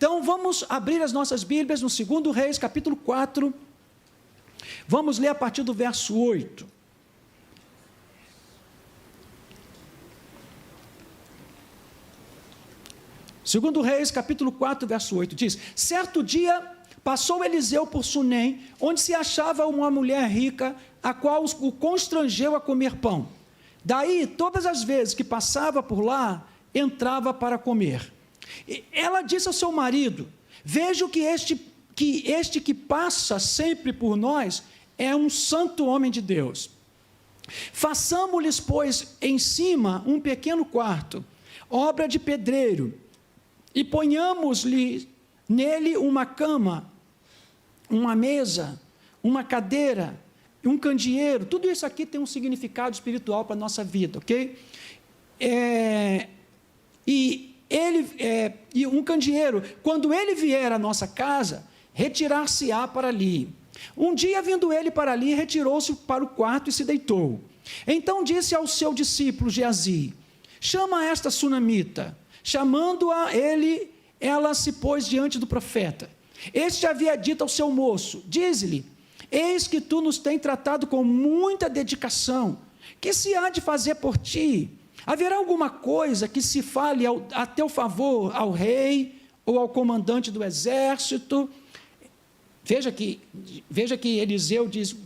Então, vamos abrir as nossas Bíblias no 2 Reis, capítulo 4. Vamos ler a partir do verso 8. Segundo Reis, capítulo 4, verso 8, diz: certo dia passou Eliseu por Sunem, onde se achava uma mulher rica, a qual o constrangeu a comer pão. Daí, todas as vezes que passava por lá, entrava para comer. Ela disse ao seu marido: vejo que este que passa sempre por nós é um santo homem de Deus. Façamo-lhes, pois, em cima um pequeno quarto, obra de pedreiro, e ponhamos-lhe nele uma cama, uma mesa, uma cadeira, um candeeiro. Tudo isso aqui tem um significado espiritual para a nossa vida, ok? E um candeeiro, quando ele vier à nossa casa, retirar-se-á para ali. Um dia, vindo ele para ali, retirou-se para o quarto e se deitou. Então disse ao seu discípulo Geazi: chama esta sunamita. Chamando-a ele, ela se pôs diante do profeta. Este havia dito ao seu moço: dize-lhe, eis que tu nos tens tratado com muita dedicação. Que se há de fazer por ti? Haverá alguma coisa que se fale a teu favor ao rei ou ao comandante do exército? Veja que Eliseu diz...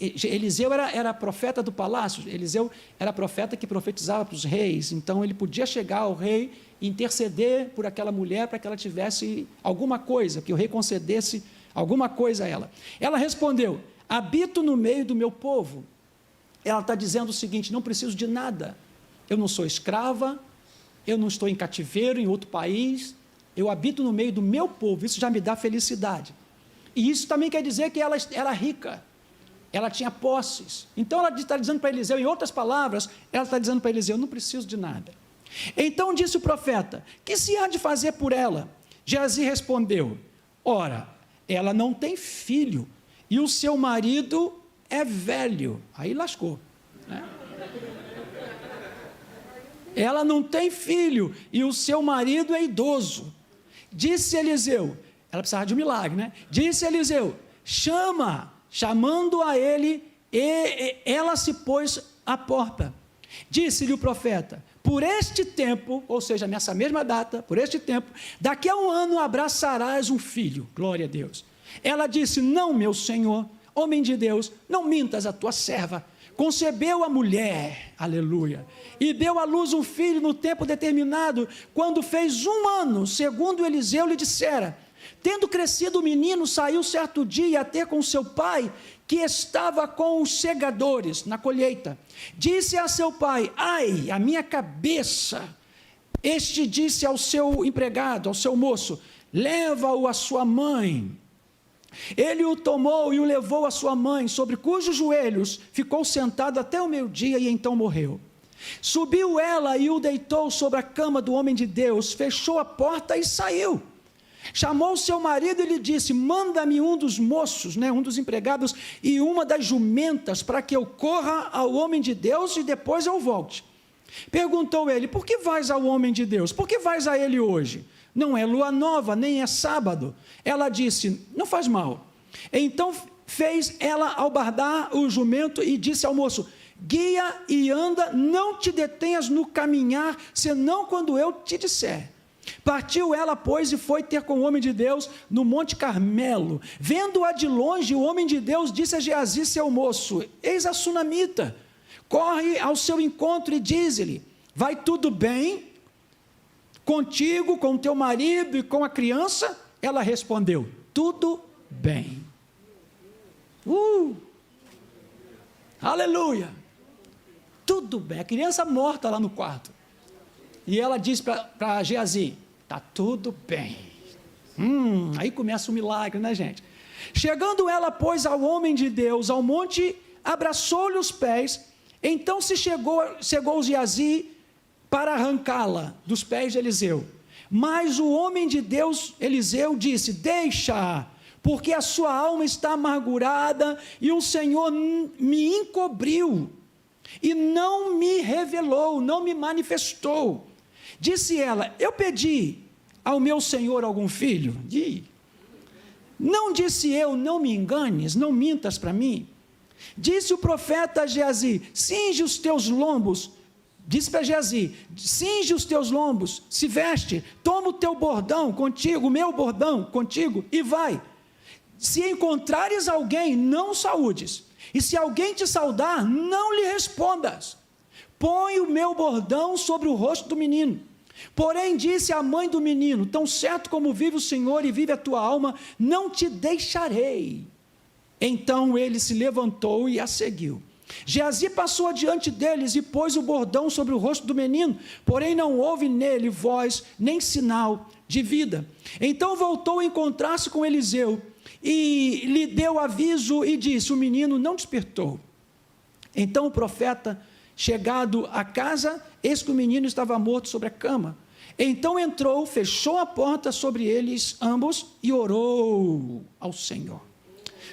Eliseu era profeta do palácio. Eliseu era profeta que profetizava para os reis. Então ele podia chegar ao rei e interceder por aquela mulher para que ela tivesse alguma coisa, que o rei concedesse alguma coisa a ela. Ela respondeu: habito no meio do meu povo. Ela está dizendo o seguinte: não preciso de nada. Eu não sou escrava, eu não estou em cativeiro em outro país, eu habito no meio do meu povo, isso já me dá felicidade. E isso também quer dizer que ela era rica, ela tinha posses. Então ela está dizendo para Eliseu, em outras palavras, ela está dizendo para Eliseu: não preciso de nada. Então disse o profeta: que se há de fazer por ela? Geazi respondeu: ora, ela não tem filho, e o seu marido é velho. Aí lascou, né? Ela não tem filho, e o seu marido é idoso. Disse Eliseu, ela precisava de um milagre, né? Disse Eliseu: chamando a ele, e ela se pôs à porta. Disse-lhe o profeta: por este tempo, ou seja, nessa mesma data, por este tempo, daqui a um ano abraçarás um filho. Glória a Deus. Ela disse: não, meu senhor, homem de Deus, não mintas a tua serva. Concebeu a mulher, aleluia, e deu à luz um filho no tempo determinado, quando fez 1 ano, segundo Eliseu lhe dissera. Tendo crescido o menino, saiu certo dia a ter com seu pai, que estava com os segadores na colheita. Disse a seu pai: ai, a minha cabeça. Este disse ao seu empregado, ao seu moço: leva-o à sua mãe. Ele o tomou e o levou à sua mãe, sobre cujos joelhos ficou sentado até o meio-dia, e então morreu. Subiu ela e o deitou sobre a cama do homem de Deus, fechou a porta e saiu. Chamou seu marido e lhe disse: manda-me um dos moços, um dos empregados, e uma das jumentas, para que eu corra ao homem de Deus e depois eu volte. Perguntou ele: por que vais ao homem de Deus? Por que vais a ele hoje? Não é lua nova, nem é sábado. Ela disse: não faz mal. Então fez ela albardar o jumento e disse ao moço: guia e anda, não te detenhas no caminhar, senão quando eu te disser. Partiu ela, pois, e foi ter com o homem de Deus no Monte Carmelo. Vendo-a de longe, o homem de Deus disse a Geazi, seu moço: eis a sunamita, corre ao seu encontro e diz-lhe: vai tudo bem contigo, com teu marido e com a criança? Ela respondeu: tudo bem. Aleluia, tudo bem. A criança morta lá no quarto. E ela diz para Geazi: está tudo bem. Aí começa o milagre, né, gente? Chegando ela, pois, ao homem de Deus, ao monte, abraçou-lhe os pés. Então se chegou Geazi para arrancá-la dos pés de Eliseu. Mas o homem de Deus, Eliseu, disse: deixa, porque a sua alma está amargurada, e o Senhor me encobriu, e não me revelou, não me manifestou. Disse ela: eu pedi ao meu senhor algum filho? Não disse eu, não me enganes, não mintas para mim. Disse o profeta a Geazi, cinge os teus lombos. Disse para Geazi, cinge os teus lombos, se veste, toma o teu bordão contigo, o meu bordão contigo, e vai. Se encontrares alguém, não saúdes. E se alguém te saudar, não lhe respondas. Põe o meu bordão sobre o rosto do menino. Porém disse a mãe do menino, tão certo como vive o Senhor e vive a tua alma, não te deixarei. Então ele se levantou e a seguiu. Geazi passou adiante deles e pôs o bordão sobre o rosto do menino, porém não houve nele voz nem sinal de vida. Então voltou a encontrar-se com Eliseu e lhe deu aviso e disse, o menino não despertou. Então o profeta, chegado à casa, eis que o menino estava morto sobre a cama. Então entrou, fechou a porta sobre eles ambos e orou ao Senhor.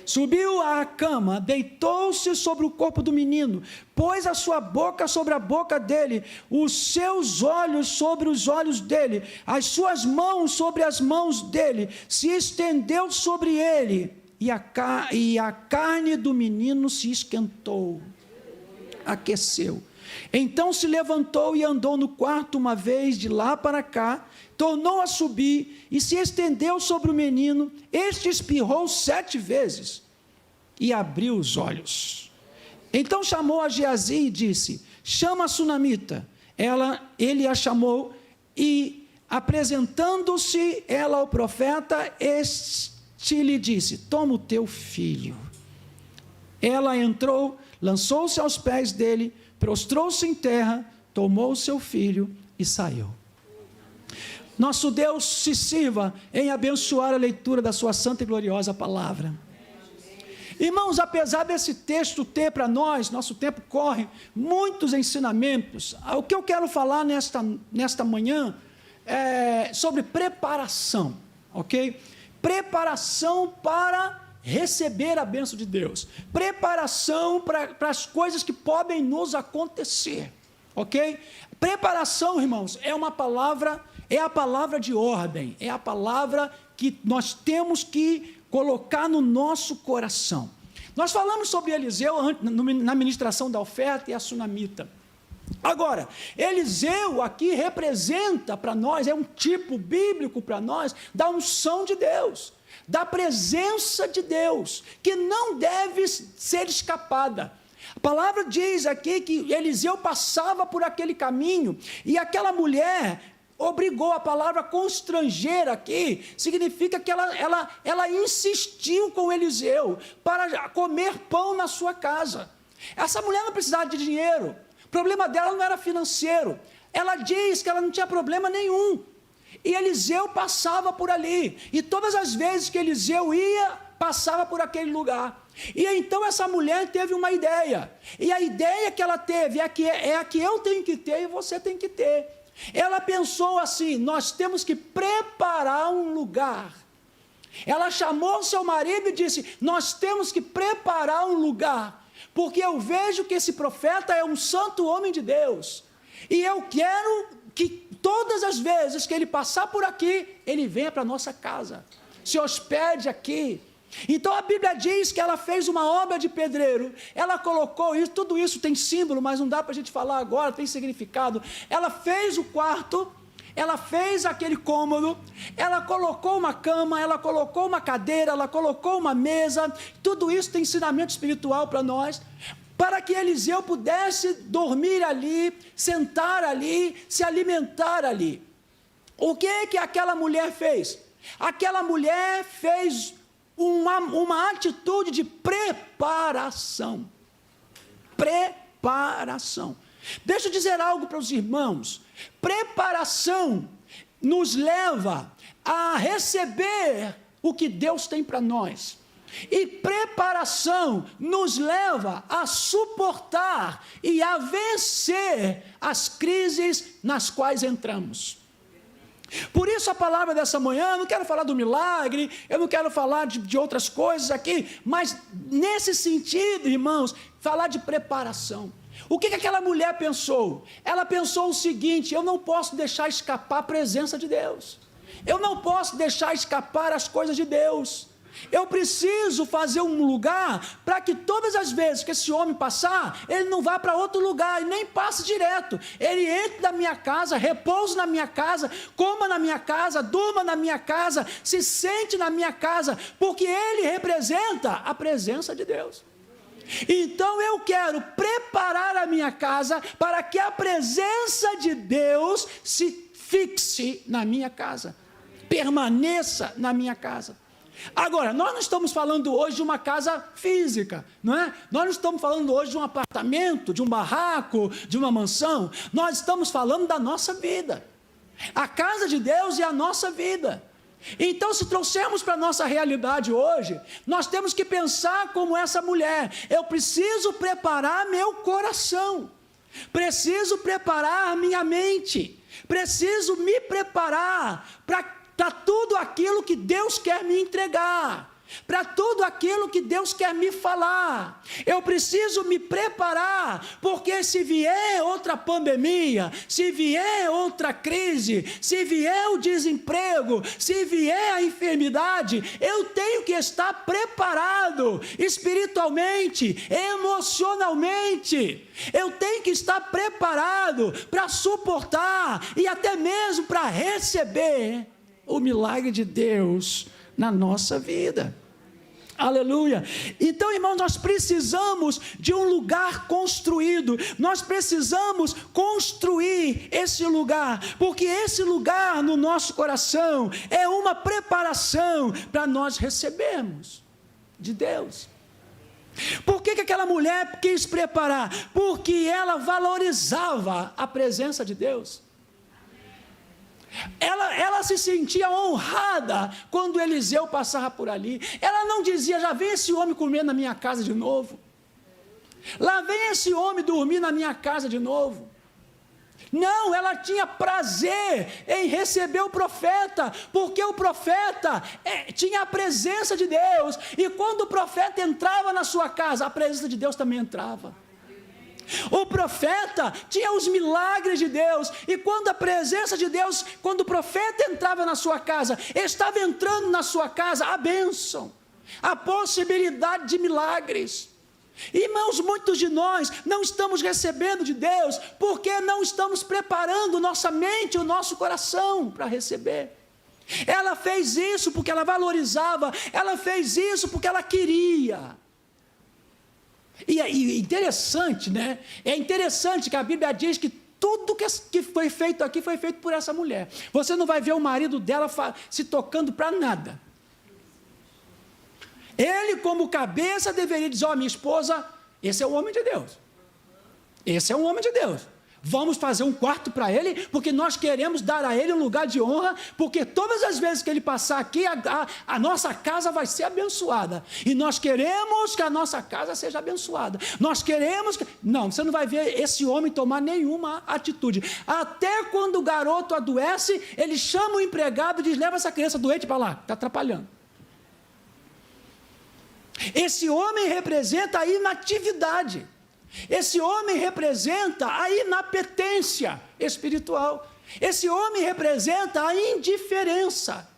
Subiu à cama, deitou-se sobre o corpo do menino, pôs a sua boca sobre a boca dele, os seus olhos sobre os olhos dele, as suas mãos sobre as mãos dele, se estendeu sobre ele, e a carne do menino se esquentou, aqueceu. Então se levantou e andou no quarto uma vez de lá para cá, tornou a subir e se estendeu sobre o menino, este espirrou 7 vezes e abriu os olhos. Então chamou a Geazi e disse, chama a sunamita. Ele a chamou e, apresentando-se ela ao profeta, este lhe disse, toma o teu filho. Ela entrou, lançou-se aos pés dele, prostrou-se em terra, tomou o seu filho e saiu. Nosso Deus se sirva em abençoar a leitura da sua santa e gloriosa palavra. Irmãos, apesar desse texto ter para nós, nosso tempo corre, muitos ensinamentos, o que eu quero falar nesta manhã é sobre preparação, ok? Preparação para receber a bênção de Deus, preparação para as coisas que podem nos acontecer, ok? Preparação, irmãos, é a palavra de ordem, é a palavra que nós temos que colocar no nosso coração. Nós falamos sobre Eliseu na ministração da oferta e a sunamita. Agora, Eliseu aqui representa para nós, é um tipo bíblico para nós, da unção de Deus, da presença de Deus, que não deve ser escapada. A palavra diz aqui que Eliseu passava por aquele caminho, e aquela mulher obrigou, a palavra constranger aqui, significa que ela insistiu com Eliseu, para comer pão na sua casa. Essa mulher não precisava de dinheiro, o problema dela não era financeiro, ela diz que ela não tinha problema nenhum, e Eliseu passava por ali, e todas as vezes que Eliseu ia, passava por aquele lugar, e então essa mulher teve uma ideia, e a ideia que ela teve é a que eu tenho que ter e você tem que ter. Ela pensou assim, nós temos que preparar um lugar. Ela chamou seu marido e disse, nós temos que preparar um lugar, porque eu vejo que esse profeta é um santo homem de Deus, e eu quero que todas as vezes que ele passar por aqui, ele venha para a nossa casa, se hospede aqui. Então a Bíblia diz que ela fez uma obra de pedreiro, ela colocou isso, tudo isso tem símbolo, mas não dá para a gente falar agora, tem significado. Ela fez o quarto, ela fez aquele cômodo, ela colocou uma cama, ela colocou uma cadeira, ela colocou uma mesa, tudo isso tem ensinamento espiritual para nós, para que Eliseu pudesse dormir ali, sentar ali, se alimentar ali. O que aquela mulher fez? Aquela mulher fez uma atitude de preparação. Preparação. Deixa eu dizer algo para os irmãos. Preparação nos leva a receber o que Deus tem para nós. E preparação nos leva a suportar e a vencer as crises nas quais entramos. Por isso a palavra dessa manhã, eu não quero falar do milagre, eu não quero falar de outras coisas aqui, mas nesse sentido, irmãos, falar de preparação. O que aquela mulher pensou? Ela pensou o seguinte, eu não posso deixar escapar a presença de Deus. Eu não posso deixar escapar as coisas de Deus. Eu preciso fazer um lugar para que todas as vezes que esse homem passar, ele não vá para outro lugar e nem passe direto. Ele entre na minha casa, repouse na minha casa, coma na minha casa, durma na minha casa, se sente na minha casa, porque ele representa a presença de Deus. Então eu quero preparar a minha casa para que a presença de Deus se fixe na minha casa, permaneça na minha casa. Agora, nós não estamos falando hoje de uma casa física, não é? Nós não estamos falando hoje de um apartamento, de um barraco, de uma mansão. Nós estamos falando da nossa vida. A casa de Deus é a nossa vida. Então, se trouxermos para a nossa realidade hoje, nós temos que pensar como essa mulher. Eu preciso preparar meu coração, preciso preparar minha mente, preciso me preparar para tudo aquilo que Deus quer me entregar, para tudo aquilo que Deus quer me falar. Eu preciso me preparar, porque se vier outra pandemia, se vier outra crise, se vier o desemprego, se vier a enfermidade, eu tenho que estar preparado espiritualmente, emocionalmente. Eu tenho que estar preparado para suportar e até mesmo para receber o milagre de Deus na nossa vida. Aleluia. Então, irmãos, nós precisamos de um lugar construído, nós precisamos construir esse lugar, porque esse lugar no nosso coração é uma preparação para nós recebermos de Deus. Por que aquela mulher quis preparar? Porque ela valorizava a presença de Deus. Ela se sentia honrada quando Eliseu passava por ali. Ela não dizia, já vem esse homem comer na minha casa de novo, lá vem esse homem dormir na minha casa de novo. Não, ela tinha prazer em receber o profeta, porque o profeta tinha a presença de Deus, e quando o profeta entrava na sua casa, a presença de Deus também entrava. O profeta tinha os milagres de Deus, e quando a presença de Deus, quando o profeta entrava na sua casa, estava entrando na sua casa a bênção, a possibilidade de milagres. Irmãos, muitos de nós não estamos recebendo de Deus, porque não estamos preparando nossa mente, o nosso coração para receber. Ela fez isso porque ela valorizava, ela fez isso porque ela queria. E é interessante, né? É interessante que a Bíblia diz que tudo que foi feito aqui foi feito por essa mulher. Você não vai ver o marido dela se tocando para nada. Ele, como cabeça, deveria dizer, minha esposa, esse é o homem de Deus. Esse é um homem de Deus. Vamos fazer um quarto para ele, porque nós queremos dar a ele um lugar de honra, porque todas as vezes que ele passar aqui, a nossa casa vai ser abençoada, e nós queremos que a nossa casa seja abençoada, nós queremos que... Não, você não vai ver esse homem tomar nenhuma atitude, até quando o garoto adoece, ele chama o empregado e diz, leva essa criança doente para lá, está atrapalhando. Esse homem representa a inatividade. Esse homem representa a inapetência espiritual. Esse homem representa a indiferença.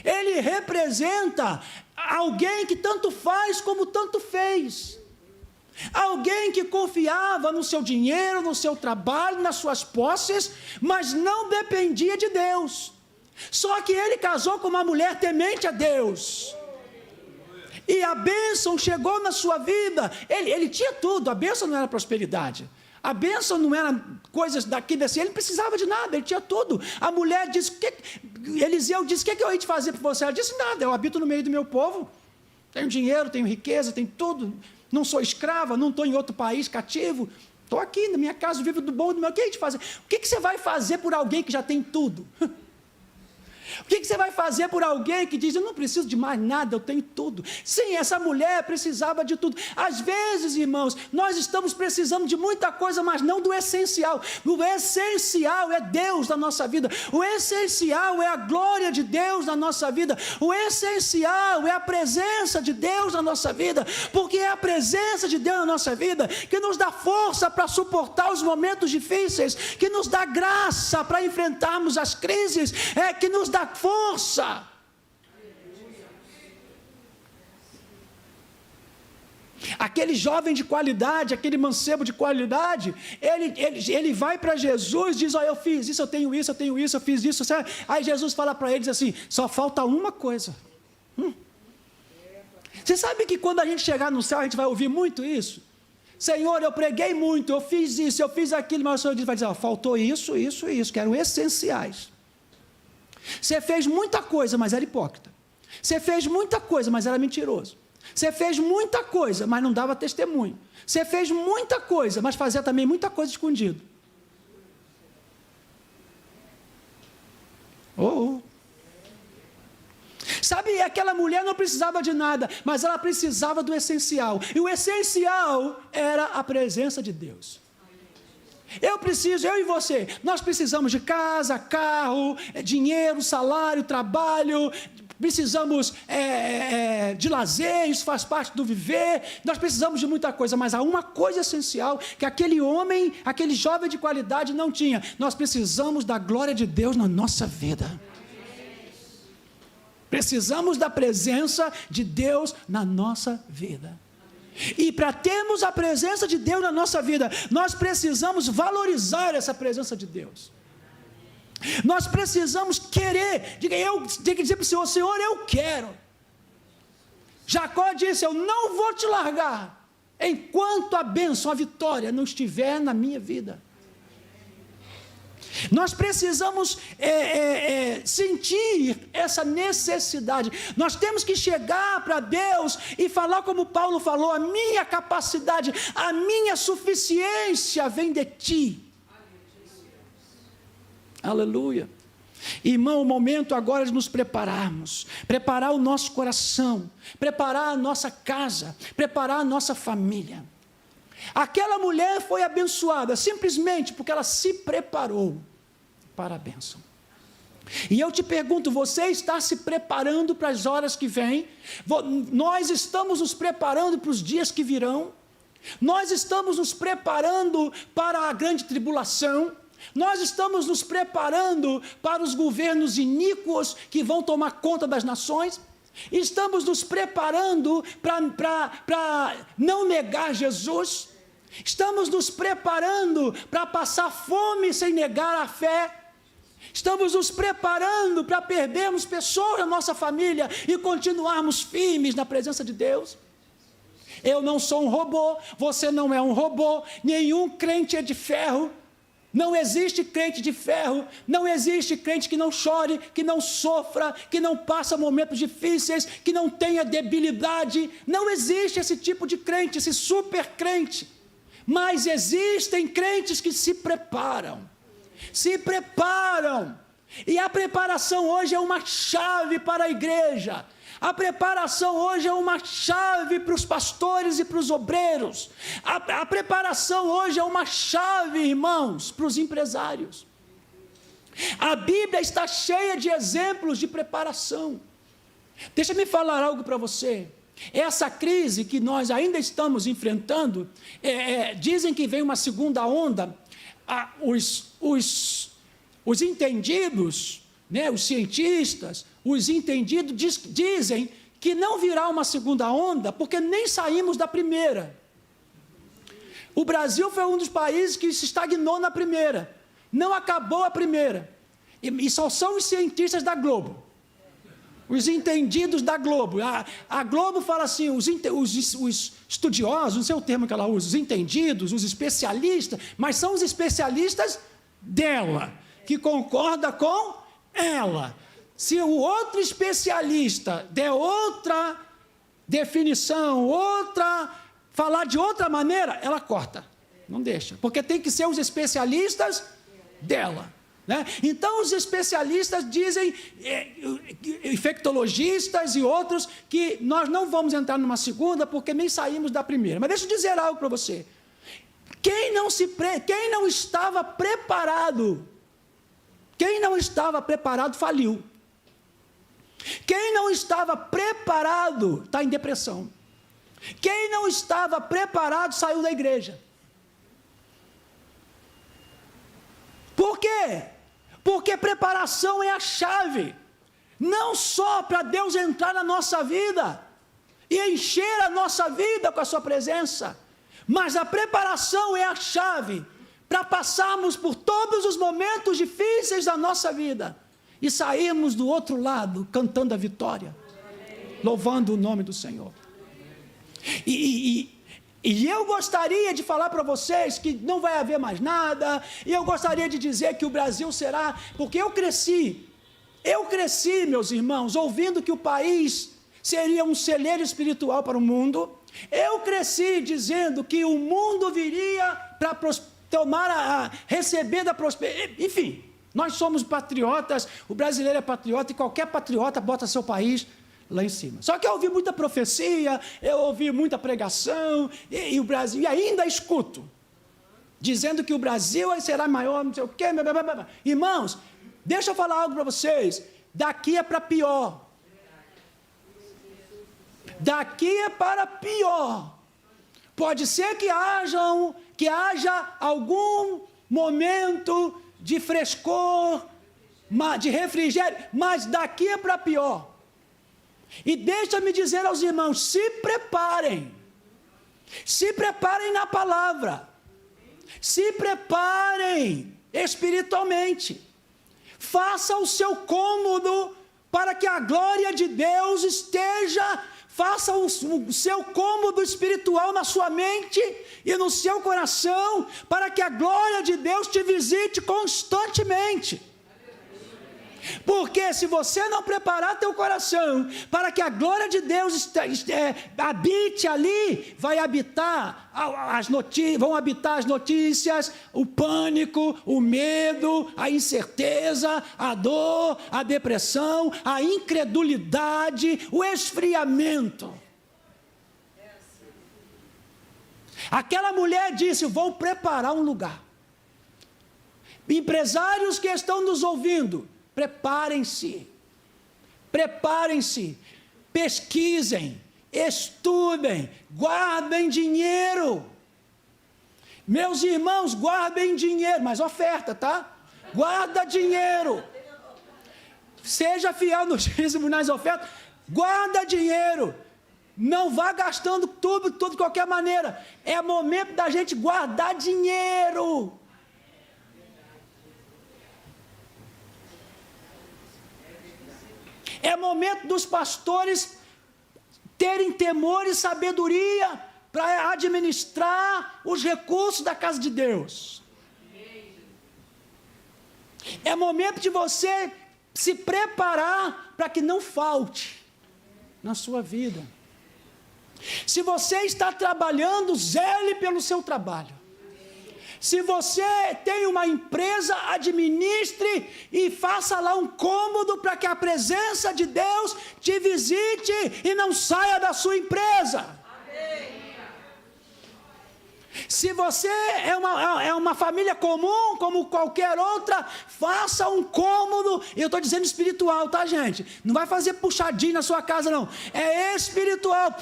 Ele representa alguém que tanto faz como tanto fez. Alguém que confiava no seu dinheiro, no seu trabalho, nas suas posses, mas não dependia de Deus. Só que ele casou com uma mulher temente a Deus. E a bênção chegou na sua vida. Ele tinha tudo. A bênção não era prosperidade. A bênção não era coisas daqui desse. Ele não precisava de nada, ele tinha tudo. A mulher disse, Eliseu disse, o que eu hei de fazer por você? Ela disse, nada, eu habito no meio do meu povo. Tenho dinheiro, tenho riqueza, tenho tudo. Não sou escrava, não estou em outro país cativo. Estou aqui na minha casa, vivo do bom e do meu. O que eu hei de fazer? O que você vai fazer por alguém que já tem tudo? O que você vai fazer por alguém que diz, eu não preciso de mais nada, eu tenho tudo? Sim, essa mulher precisava de tudo. Às vezes, irmãos, nós estamos precisando de muita coisa, mas não do essencial. O essencial é Deus na nossa vida. O essencial é a glória de Deus na nossa vida. O essencial é a presença de Deus na nossa vida, porque é a presença de Deus na nossa vida que nos dá força para suportar os momentos difíceis, que nos dá graça para enfrentarmos as crises, que nos dá força. Aquele jovem de qualidade, aquele mancebo de qualidade, ele vai para Jesus e diz: eu fiz isso, eu tenho isso, eu fiz isso. Aí Jesus fala para ele, diz assim: só falta uma coisa. Você sabe que quando a gente chegar no céu, a gente vai ouvir muito isso? Senhor, eu preguei muito, eu fiz isso, eu fiz aquilo, mas o Senhor vai dizer: faltou isso, que eram essenciais. Você fez muita coisa, mas era hipócrita. Você fez muita coisa, mas era mentiroso. Você fez muita coisa, mas não dava testemunho. Você fez muita coisa, mas fazia também muita coisa escondido. Sabe, aquela mulher não precisava de nada, mas ela precisava do essencial. E o essencial era a presença de Deus. Eu e você, nós precisamos de casa, carro, dinheiro, salário, trabalho, precisamos de lazer, isso faz parte do viver, nós precisamos de muita coisa, mas há uma coisa essencial que aquele homem, aquele jovem de qualidade não tinha: nós precisamos da glória de Deus na nossa vida. Precisamos da presença de Deus na nossa vida. E para termos a presença de Deus na nossa vida, nós precisamos valorizar essa presença de Deus. Nós precisamos querer. Tem que dizer para o Senhor: Senhor, eu quero. Jacó disse: eu não vou te largar enquanto a bênção, a vitória não estiver na minha vida. Nós precisamos sentir essa necessidade. Nós temos que chegar para Deus e falar como Paulo falou: a minha capacidade, a minha suficiência vem de Ti. Aleluia. Irmão, o momento agora é de nos prepararmos, preparar o nosso coração, preparar a nossa casa, preparar a nossa família. Aquela mulher foi abençoada simplesmente porque ela se preparou para a bênção. E eu te pergunto: você está se preparando para as horas que vêm? Nós estamos nos preparando para os dias que virão? Nós estamos nos preparando para a grande tribulação? Nós estamos nos preparando para os governos iníquos que vão tomar conta das nações? Estamos nos preparando para não negar Jesus? Estamos nos preparando para passar fome sem negar a fé? Estamos nos preparando para perdermos pessoas da nossa família e continuarmos firmes na presença de Deus? Eu não sou um robô, você não é um robô, nenhum crente é de ferro. Não existe crente de ferro, não existe crente que não chore, que não sofra, que não passe momentos difíceis, que não tenha debilidade. Não existe esse tipo de crente, esse super crente. Mas existem crentes que se preparam. E a preparação hoje é uma chave para a igreja. A preparação hoje é uma chave para os pastores e para os obreiros. A preparação hoje é uma chave, irmãos, para os empresários. A Bíblia está cheia de exemplos de preparação. Deixa-me falar algo para você. Essa crise que nós ainda estamos enfrentando, dizem que vem uma segunda onda. Os entendidos, né, os cientistas, os entendidos dizem que não virá uma segunda onda, porque nem saímos da primeira. O Brasil foi um dos países que se estagnou na primeira, não acabou a primeira, e só são os cientistas da Globo, os entendidos da Globo. A Globo fala assim: os estudiosos, não sei o termo que ela usa, os entendidos, os especialistas, mas são os especialistas dela, que concorda com ela. Se o outro especialista der outra definição, falar de outra maneira, ela corta, não deixa, porque tem que ser os especialistas dela, né? Então os especialistas dizem, infectologistas e outros, que nós não vamos entrar numa segunda porque nem saímos da primeira. Mas deixa eu dizer algo para você: quem não estava preparado, faliu. Quem não estava preparado está em depressão. Quem não estava preparado saiu da igreja. Por quê? Porque preparação é a chave. Não só para Deus entrar na nossa vida e encher a nossa vida com a sua presença, mas a preparação é a chave para passarmos por todos os momentos difíceis da nossa vida e sairmos do outro lado cantando a vitória, louvando o nome do Senhor. E eu gostaria de falar para vocês que não vai haver mais nada, e eu gostaria de dizer que o Brasil será, porque eu cresci, meus irmãos, ouvindo que o país seria um celeiro espiritual para o mundo. Eu cresci dizendo que o mundo viria para receber da prosperidade. Enfim, nós somos patriotas, o brasileiro é patriota, e qualquer patriota bota seu país lá em cima. Só que eu ouvi muita profecia, eu ouvi muita pregação, e o Brasil, e ainda escuto, dizendo que o Brasil será maior, não sei o quê. Irmãos, deixa eu falar algo para vocês, daqui é para pior. Daqui é para pior. Pode ser que haja algum momento de frescor, de refrigério, mas daqui é para pior. E deixa-me dizer aos irmãos, se preparem na palavra, se preparem espiritualmente, faça o seu cômodo para que a glória de Deus faça o seu cômodo espiritual na sua mente e no seu coração, para que a glória de Deus te visite constantemente. Porque se você não preparar teu coração para que a glória de Deus habite ali, vão habitar as notícias, o pânico, o medo, a incerteza, a dor, a depressão, a incredulidade, o esfriamento. Aquela mulher disse: vou preparar um lugar. Empresários que estão nos ouvindo, preparem-se, pesquisem, estudem, guardem dinheiro. Meus irmãos, guardem dinheiro, mas oferta, tá? Guarda dinheiro. Seja fiel no dízimo, nas ofertas, guarda dinheiro. Não vá gastando tudo de qualquer maneira. É momento da gente guardar dinheiro. É momento dos pastores terem temor e sabedoria para administrar os recursos da casa de Deus. É momento de você se preparar para que não falte na sua vida. Se você está trabalhando, zele pelo seu trabalho. Se você tem uma empresa, administre e faça lá um cômodo para que a presença de Deus te visite e não saia da sua empresa. Se você é uma família comum, como qualquer outra, faça um cômodo, e eu estou dizendo espiritual, tá, gente? Não vai fazer puxadinho na sua casa, não. É espiritual.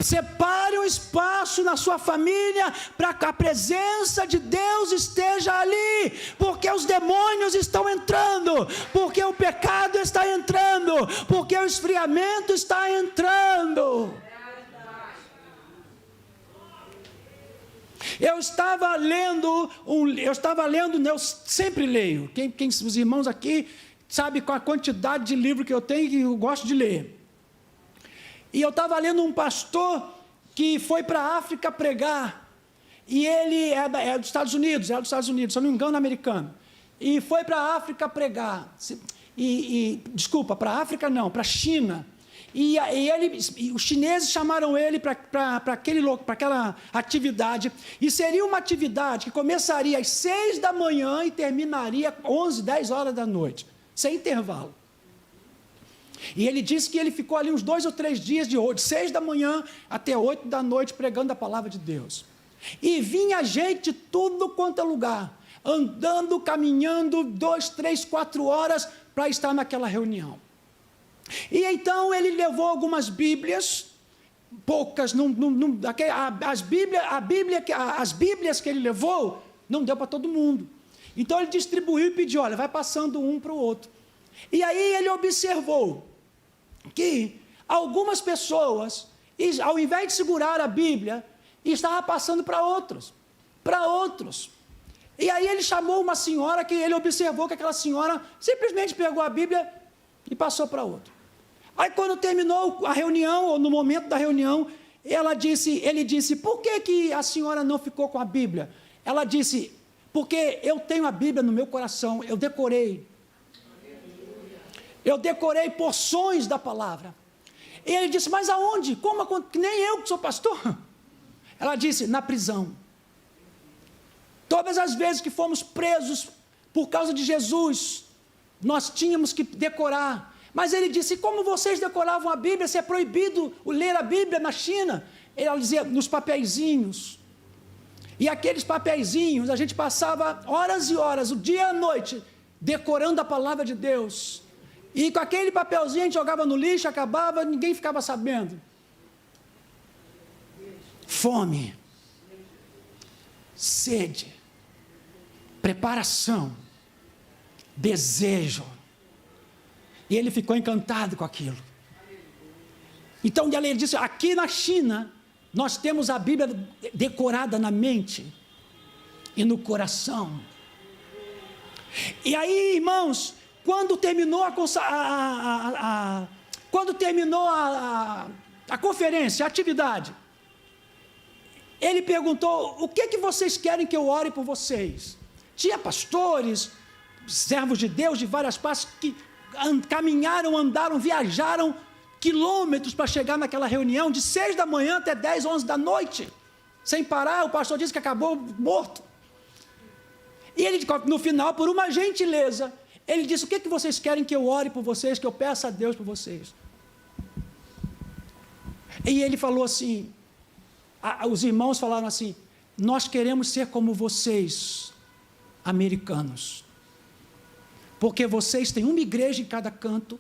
Separe um espaço na sua família para que a presença de Deus esteja ali, porque os demônios estão entrando, porque o pecado está entrando, porque o esfriamento está entrando. Eu estava lendo, eu sempre leio, os irmãos aqui sabem com a quantidade de livro que eu tenho, que eu gosto de ler. E eu estava lendo um pastor que foi para a África pregar, e ele é dos Estados Unidos, se eu não me engano, americano, e foi para a África pregar, desculpa, para a África não, para a China. E os chineses chamaram ele para aquela atividade, e seria uma atividade que começaria às 6 da manhã e terminaria 11, 10 horas da noite, sem intervalo. E ele disse que ele ficou ali uns 2 ou 3 dias, de 6 da manhã até 8 da noite, pregando a palavra de Deus. E vinha gente de tudo quanto é lugar, andando, caminhando 2, 3, 4 horas para estar naquela reunião. E então ele levou algumas Bíblias, poucas, as Bíblias que ele levou, não deu para todo mundo. Então ele distribuiu e pediu: olha, vai passando um para o outro. E aí ele observou que algumas pessoas, ao invés de segurar a Bíblia, estavam passando para outros. E aí ele chamou uma senhora que ele observou que aquela senhora simplesmente pegou a Bíblia e passou para outro. Aí quando terminou a reunião, ou no momento da reunião, ele disse, por que a senhora não ficou com a Bíblia? Ela disse, porque eu tenho a Bíblia no meu coração, eu decorei porções da palavra. E ele disse, mas aonde? Como? Nem eu que sou pastor. Ela disse, na prisão. Todas as vezes que fomos presos por causa de Jesus, nós tínhamos que decorar. Mas ele disse, como vocês decoravam a Bíblia, se é proibido ler a Bíblia na China? Ela dizia, nos papeizinhos. E aqueles papeizinhos, a gente passava horas e horas, o dia e a noite, decorando a palavra de Deus. E com aquele papelzinho a gente jogava no lixo, acabava, ninguém ficava sabendo. Fome, sede, preparação, desejo. E ele ficou encantado com aquilo. Então ele disse, aqui na China, nós temos a Bíblia decorada na mente e no coração. E aí, irmãos, quando terminou a conferência, a atividade, ele perguntou, o que vocês querem que eu ore por vocês? Tinha pastores, servos de Deus de várias partes que caminharam, andaram, viajaram quilômetros para chegar naquela reunião, de 6 da manhã até 10, 11 da noite, sem parar. O pastor disse que acabou morto. E ele, no final, por uma gentileza, ele disse, o que vocês querem que eu ore por vocês, que eu peça a Deus por vocês? E ele falou assim, os irmãos falaram assim, nós queremos ser como vocês, americanos, porque vocês têm uma igreja em cada canto,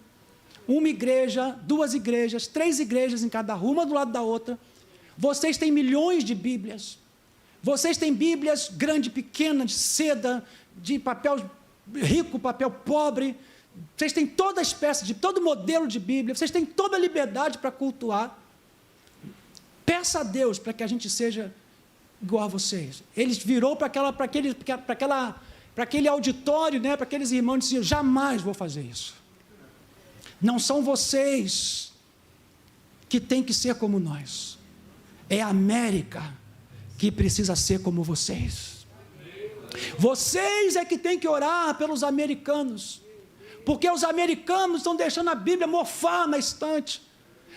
uma igreja, 2 igrejas, 3 igrejas em cada rua, uma do lado da outra, vocês têm milhões de Bíblias, vocês têm Bíblias grande, pequena, de seda, de papel rico, papel pobre, vocês têm toda espécie de, todo modelo de Bíblia, vocês têm toda a liberdade para cultuar. Peça a Deus para que a gente seja igual a vocês. Ele virou para aquele auditório, né, para aqueles irmãos, e disse, jamais vou fazer isso. Não são vocês que têm que ser como nós. É a América que precisa ser como vocês. Vocês é que têm que orar pelos americanos, porque os americanos estão deixando a Bíblia mofar na estante.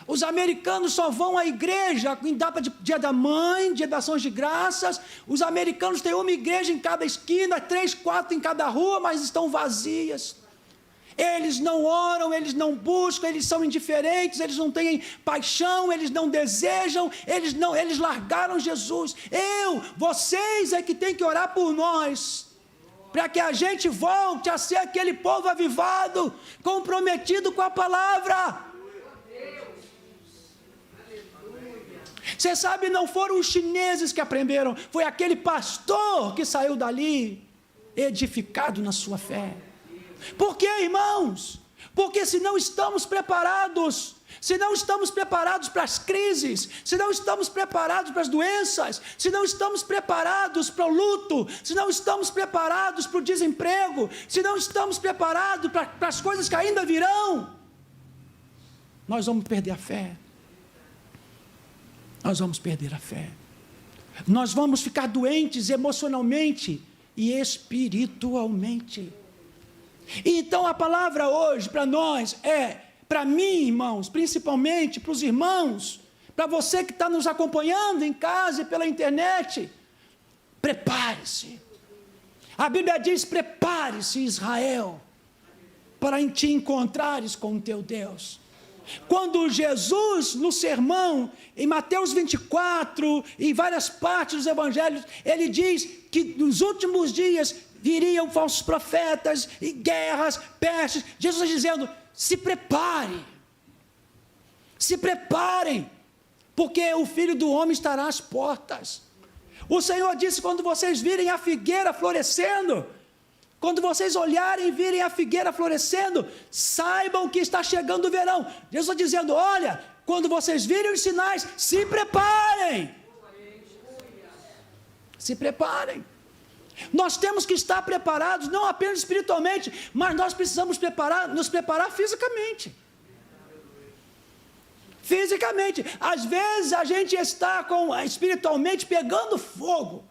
Os americanos só vão à igreja em data de dia da mãe, dia das ações de graças. Os americanos têm uma igreja em cada esquina, 3, 4 em cada rua, mas estão vazias. Eles não oram, eles não buscam, eles são indiferentes, eles não têm paixão, eles não desejam, eles largaram Jesus. Vocês é que tem que orar por nós, para que a gente volte a ser aquele povo avivado, comprometido com a palavra. Você sabe, não foram os chineses que aprenderam, foi aquele pastor que saiu dali, edificado na sua fé. Por quê, irmãos? Porque se não estamos preparados, se não estamos preparados para as crises, se não estamos preparados para as doenças, se não estamos preparados para o luto, se não estamos preparados para o desemprego, se não estamos preparados para as coisas que ainda virão, nós vamos perder a fé. Nós vamos perder a fé. Nós vamos ficar doentes emocionalmente e espiritualmente. Então a palavra hoje para nós para mim, irmãos, principalmente para os irmãos, para você que está nos acompanhando em casa e pela internet, prepare-se. A Bíblia diz, prepare-se, Israel, para te encontrares com o teu Deus. Quando Jesus, no sermão, em Mateus 24, em várias partes dos evangelhos, ele diz que nos últimos dias viriam falsos profetas, e guerras, pestes. Jesus está dizendo, se preparem, porque o Filho do Homem estará às portas. O Senhor disse, quando vocês virem a figueira florescendo, quando vocês olharem e virem a figueira florescendo, saibam que está chegando o verão. Deus está dizendo, olha, quando vocês virem os sinais, se preparem. Se preparem. Nós temos que estar preparados, não apenas espiritualmente, mas nós precisamos nos preparar fisicamente. Fisicamente. Às vezes a gente está espiritualmente pegando fogo,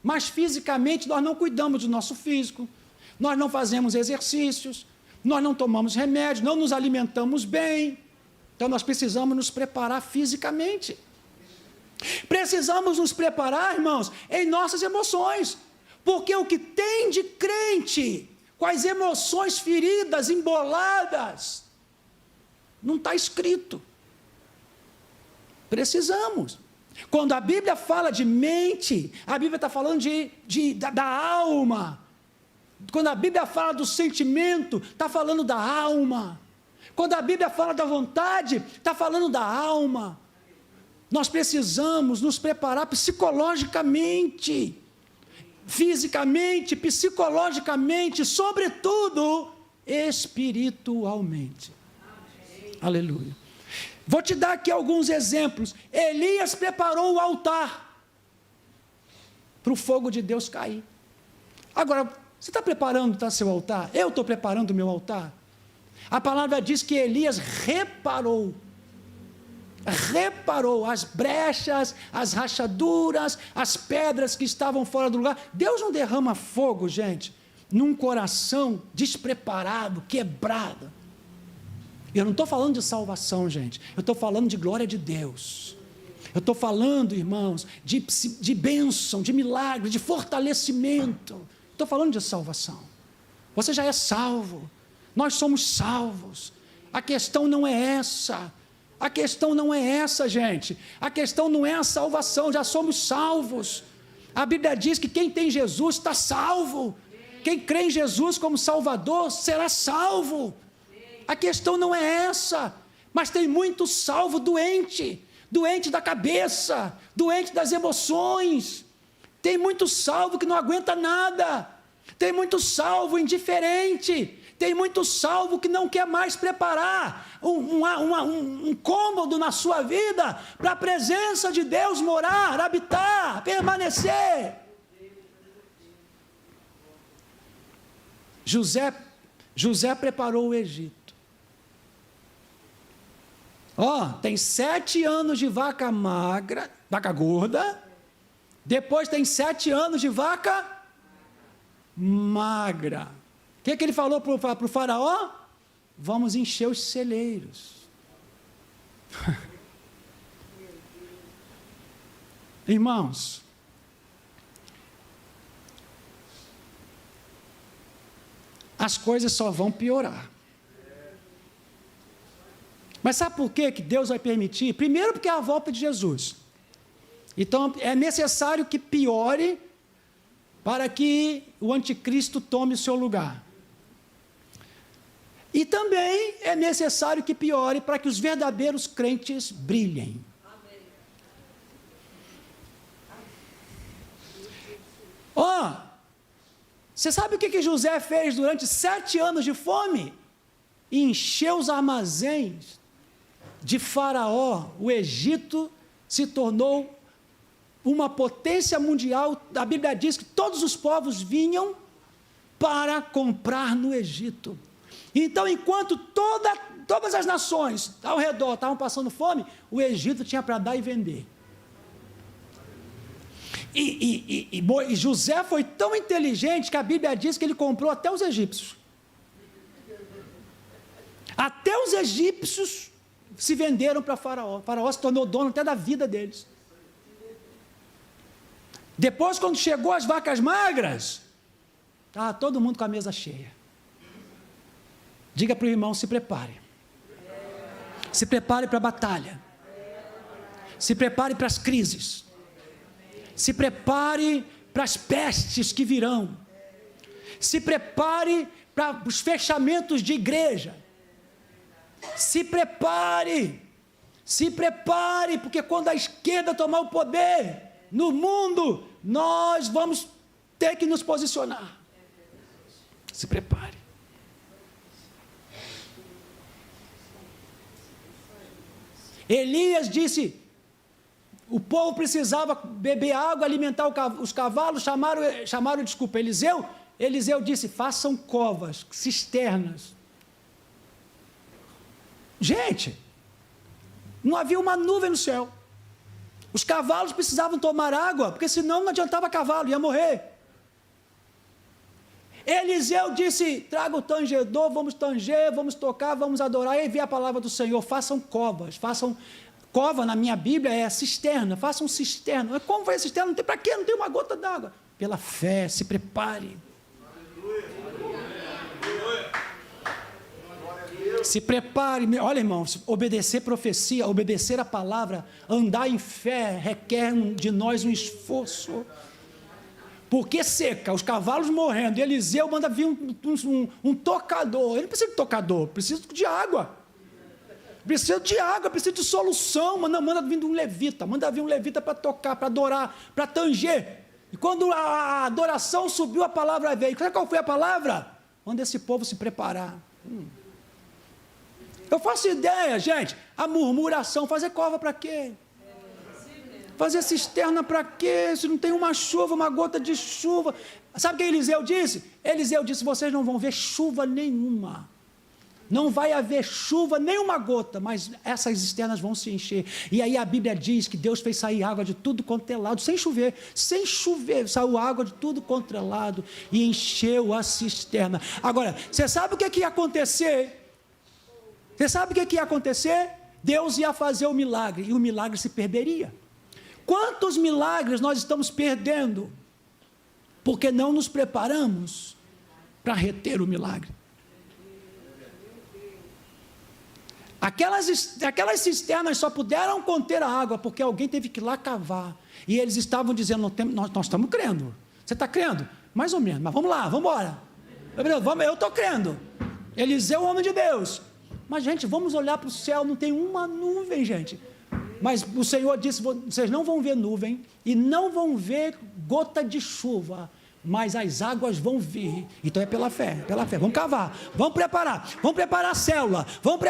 mas fisicamente nós não cuidamos do nosso físico, nós não fazemos exercícios, nós não tomamos remédios, não nos alimentamos bem. Então nós precisamos nos preparar fisicamente. Precisamos nos preparar, irmãos, em nossas emoções, porque o que tem de crente, com as emoções feridas, emboladas, não está escrito. Precisamos. Quando a Bíblia fala de mente, a Bíblia está falando da alma. Quando a Bíblia fala do sentimento, está falando da alma. Quando a Bíblia fala da vontade, está falando da alma. Nós precisamos nos preparar psicologicamente, fisicamente, psicologicamente, sobretudo espiritualmente. Aleluia. Vou te dar aqui alguns exemplos. Elias preparou o altar para o fogo de Deus cair. Agora, você está preparando seu altar? Eu estou preparando o meu altar. A palavra diz que Elias reparou as brechas, as rachaduras, as pedras que estavam fora do lugar. Deus não derrama fogo, gente, num coração despreparado, quebrado. Eu não estou falando de salvação, gente. Eu estou falando de glória de Deus. Eu estou falando, irmãos, de bênção, de milagre, de fortalecimento. Estou falando de salvação. Você já é salvo. Nós somos salvos. A questão não é essa. A questão não é essa, gente. A questão não é a salvação. Já somos salvos. A Bíblia diz que quem tem Jesus está salvo. Quem crê em Jesus como Salvador será salvo. A questão não é essa, mas tem muito salvo doente da cabeça, doente das emoções, tem muito salvo que não aguenta nada, tem muito salvo indiferente, tem muito salvo que não quer mais preparar um cômodo na sua vida para a presença de Deus morar, habitar, permanecer. José preparou o Egito. Tem 7 anos de vaca magra, vaca gorda, depois tem 7 anos de vaca magra. O que ele falou para o faraó? Vamos encher os celeiros. Irmãos, as coisas só vão piorar. Mas sabe por que Deus vai permitir? Primeiro, porque é a volta de Jesus. Então, é necessário que piore para que o anticristo tome o seu lugar. E também é necessário que piore para que os verdadeiros crentes brilhem. Você sabe o que José fez durante 7 anos de fome? Encheu os armazéns de Faraó. O Egito se tornou uma potência mundial. A Bíblia diz que todos os povos vinham para comprar no Egito. Então, enquanto todas as nações ao redor estavam passando fome, o Egito tinha para dar e vender. E José foi tão inteligente que a Bíblia diz que ele comprou até os egípcios. Até os egípcios se venderam para Faraó. Faraó se tornou dono até da vida deles. Depois, quando chegou as vacas magras, estava todo mundo com a mesa cheia. Diga para o irmão, se prepare. Se prepare para a batalha. Se prepare para as crises. Se prepare para as pestes que virão. Se prepare para os fechamentos de igreja. Se prepare, porque quando a esquerda tomar o poder no mundo, nós vamos ter que nos posicionar. Se prepare. Elias disse, o povo precisava beber água, alimentar os cavalos, chamaram desculpa, Eliseu disse, façam covas, cisternas. Gente, não havia uma nuvem no céu. Os cavalos precisavam tomar água, porque senão não adiantava cavalo, ia morrer. Eliseu disse, traga o tangedor, vamos tanger, vamos tocar, vamos adorar. E aí veio a palavra do Senhor, façam covas, cova na minha Bíblia é cisterna, façam cisterna. Como foi a cisterna? Não tem para quê? Não tem uma gota d'água. Pela fé, se prepare. Se prepare, olha irmãos, obedecer profecia, obedecer a palavra, andar em fé, requer de nós um esforço. Porque seca, os cavalos morrendo, Eliseu manda vir um tocador. Ele não precisa de tocador, precisa de água. Precisa de água, precisa de solução. Manda vir um levita, manda vir um levita para tocar, para adorar, para tanger. E quando a adoração subiu, a palavra veio. Sabe qual foi a palavra? Manda esse povo se preparar. Eu faço ideia, gente, a murmuração, fazer cova para quê? Fazer cisterna para quê? Se não tem uma chuva, uma gota de chuva. Sabe o que Eliseu disse? Eliseu disse, vocês não vão ver chuva nenhuma. Não vai haver chuva, nem uma gota, mas essas cisternas vão se encher. E aí a Bíblia diz que Deus fez sair água de tudo quanto é lado, sem chover, saiu água de tudo quanto é lado e encheu a cisterna. Agora, você sabe o que ia acontecer? Você sabe o que ia acontecer? Deus ia fazer o milagre e o milagre se perderia. Quantos milagres nós estamos perdendo porque não nos preparamos para reter o milagre? Aquelas cisternas só puderam conter a água porque alguém teve que ir lá cavar. E eles estavam dizendo, nós estamos crendo. Você está crendo? Mais ou menos, mas vamos lá, vamos embora. Eu estou crendo. Eliseu, homem de Deus. Mas, gente, vamos olhar para o céu, não tem uma nuvem, gente. Mas o Senhor disse, vocês não vão ver nuvem e não vão ver gota de chuva, mas as águas vão vir. Então é pela fé. Vamos cavar, vamos preparar a célula, vamos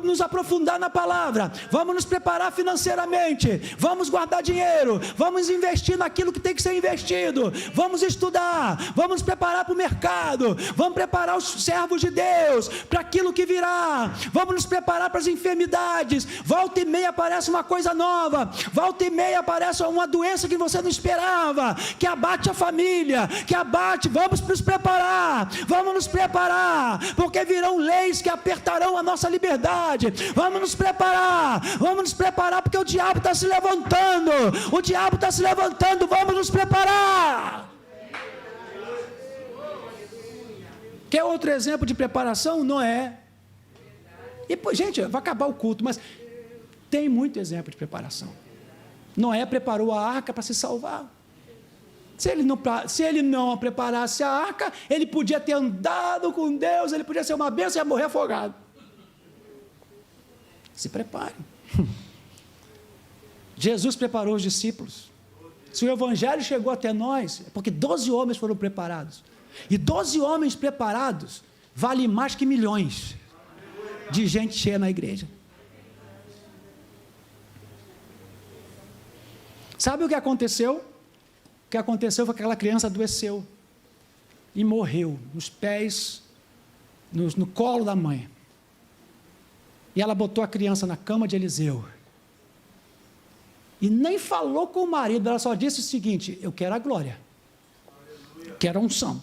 nos aprofundar na palavra, vamos nos preparar financeiramente, vamos guardar dinheiro, vamos investir naquilo que tem que ser investido, vamos estudar, vamos nos preparar para o mercado, vamos preparar os servos de Deus para aquilo que virá, vamos nos preparar para as enfermidades. Volta e meia aparece uma coisa nova, volta e meia aparece uma doença que você não esperava, que abate a família, vamos nos preparar, porque virão leis que apertarão a nossa liberdade. Vamos nos preparar, porque o diabo está se levantando, vamos nos preparar. Quer outro exemplo de preparação? Noé. E, gente, vai acabar o culto, mas tem muito exemplo de preparação. Noé preparou a arca para se salvar. Se ele não preparasse a arca, ele podia ter andado com Deus, ele podia ser uma bênção e ia morrer afogado. Se prepare. Jesus preparou os discípulos. Se o evangelho chegou até nós, é porque 12 homens foram preparados. E 12 homens preparados vale mais que milhões de gente cheia na igreja. Sabe o que aconteceu? O que aconteceu foi que aquela criança adoeceu e morreu nos pés, no colo da mãe. E ela botou a criança na cama de Eliseu. E nem falou com o marido, ela só disse o seguinte: eu quero a glória, quero a unção.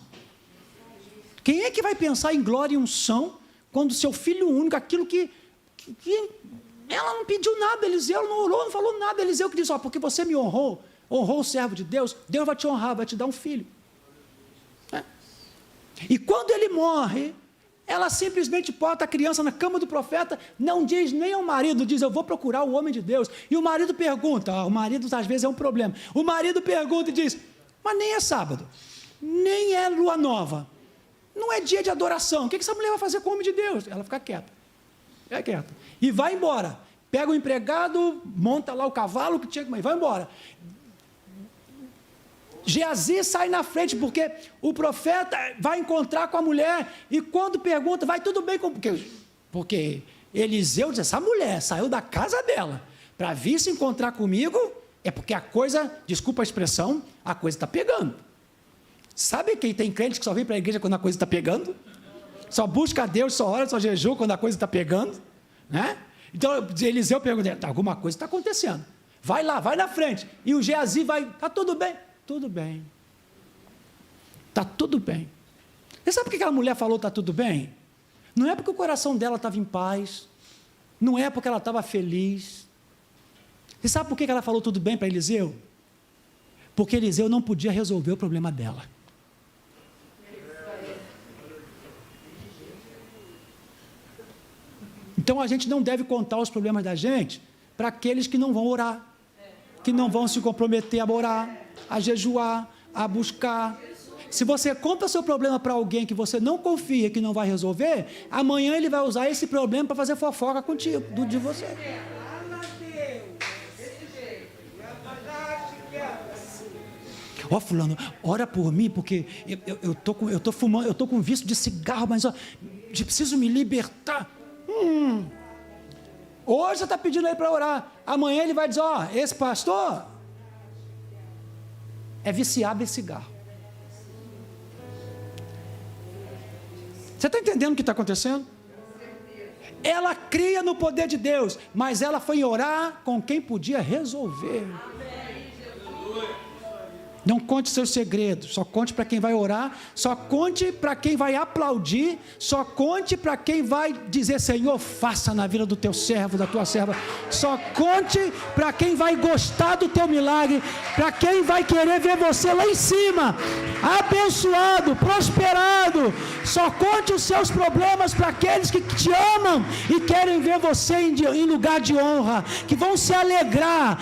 Quem é que vai pensar em glória e unção quando seu filho único, aquilo que ela não pediu nada, Eliseu não orou, não falou nada, Eliseu que disse, porque você me honrou o servo de Deus, Deus vai te honrar, vai te dar um filho. E quando ele morre, ela simplesmente bota a criança na cama do profeta, não diz nem ao marido, diz, eu vou procurar o homem de Deus. E o marido pergunta, o marido às vezes é um problema, o marido pergunta e diz, mas nem é sábado, nem é lua nova, não é dia de adoração, o que essa mulher vai fazer com o homem de Deus? Ela fica quieta, e vai embora, pega o empregado, monta lá o cavalo que tinha que ir, vai embora. Geazi sai na frente, porque o profeta vai encontrar com a mulher, e quando pergunta, vai tudo bem com... Porque Eliseu diz, essa mulher saiu da casa dela, para vir se encontrar comigo, é porque a coisa, desculpa a expressão, a coisa está pegando. Sabe quem tem crente que só vem para a igreja quando a coisa está pegando? Só busca a Deus, só ora, só jejua quando a coisa está pegando, né? Então Eliseu pergunta, alguma coisa está acontecendo, vai lá, vai na frente, e o Geazi vai, está tudo bem? Tudo bem, está tudo bem. Você sabe por que aquela mulher falou está tudo bem? Não é porque o coração dela estava em paz, não é porque ela estava feliz. Você sabe por que ela falou tudo bem para Eliseu? Porque Eliseu não podia resolver o problema dela. Então a gente não deve contar os problemas da gente para aqueles que não vão orar, que não vão se comprometer a orar, a jejuar, a buscar. Se você conta seu problema para alguém que você não confia, que não vai resolver, amanhã ele vai usar esse problema para fazer fofoca contigo, de você. Ó, fulano, ora por mim, porque eu tô fumando, eu estou com vício de cigarro, mas eu preciso me libertar. Hoje você está pedindo ele para orar, amanhã ele vai dizer, esse pastor é viciado em cigarro. Você está entendendo o que está acontecendo? Ela cria no poder de Deus, mas ela foi orar com quem podia resolver. Não conte seus segredos, só conte para quem vai orar, só conte para quem vai aplaudir, só conte para quem vai dizer, Senhor, faça na vida do teu servo, da tua serva, só conte para quem vai gostar do teu milagre, para quem vai querer ver você lá em cima, abençoado, prosperado. Só conte os seus problemas para aqueles que te amam e querem ver você em lugar de honra, que vão se alegrar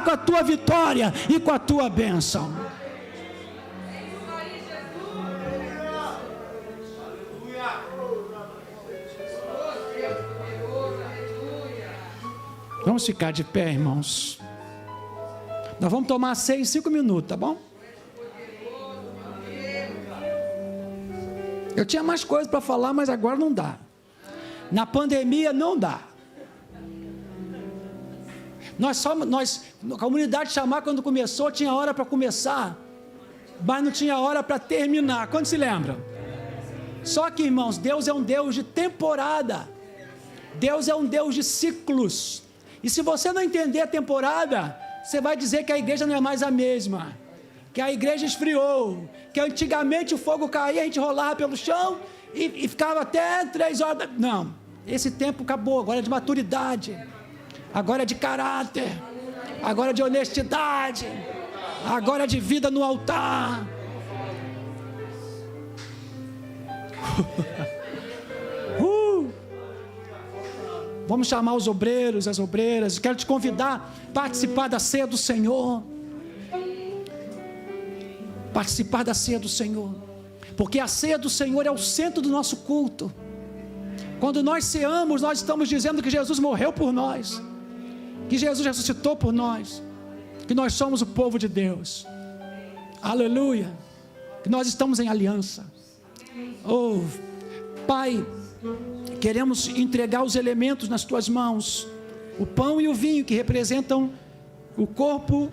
com a tua vitória e com a tua bênção. Vamos ficar de pé, irmãos. Nós vamos tomar 5 minutos, tá bom? Eu tinha mais coisas para falar, mas agora não dá. Na pandemia não dá. A comunidade chamar quando começou, tinha hora para começar, mas não tinha hora para terminar. Quando se lembra? Só que, irmãos, Deus é um Deus de temporada. Deus é um Deus de ciclos. E se você não entender a temporada, você vai dizer que a igreja não é mais a mesma, que a igreja esfriou, que antigamente o fogo caía, a gente rolava pelo chão e ficava até 3 horas. Não, esse tempo acabou, agora é de maturidade, agora é de caráter, agora é de honestidade, agora é de vida no altar. Vamos chamar os obreiros, as obreiras. Quero te convidar a participar da ceia do Senhor. Participar da ceia do Senhor, porque a ceia do Senhor é o centro do nosso culto. Quando nós ceamos, nós estamos dizendo que Jesus morreu por nós, que Jesus ressuscitou por nós, que nós somos o povo de Deus, aleluia, que nós estamos em aliança. Oh, Pai, queremos entregar os elementos nas tuas mãos, o pão e o vinho que representam o corpo,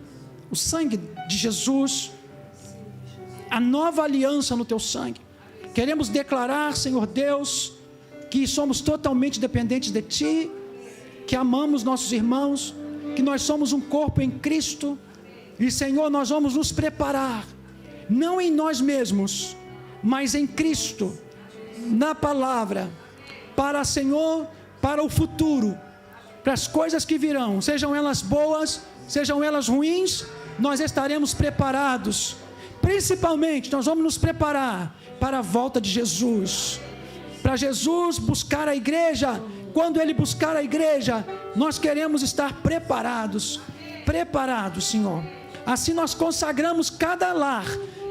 o sangue de Jesus, a nova aliança no teu sangue. Queremos declarar, Senhor Deus, que somos totalmente dependentes de ti, que amamos nossos irmãos, que nós somos um corpo em Cristo, e Senhor, nós vamos nos preparar, não em nós mesmos, mas em Cristo, na palavra, para, Senhor, para o futuro, para as coisas que virão, sejam elas boas, sejam elas ruins, nós estaremos preparados. Principalmente, nós vamos nos preparar para a volta de Jesus, para Jesus buscar a igreja. Quando Ele buscar a igreja, nós queremos estar preparados, Senhor. Assim nós consagramos cada lar,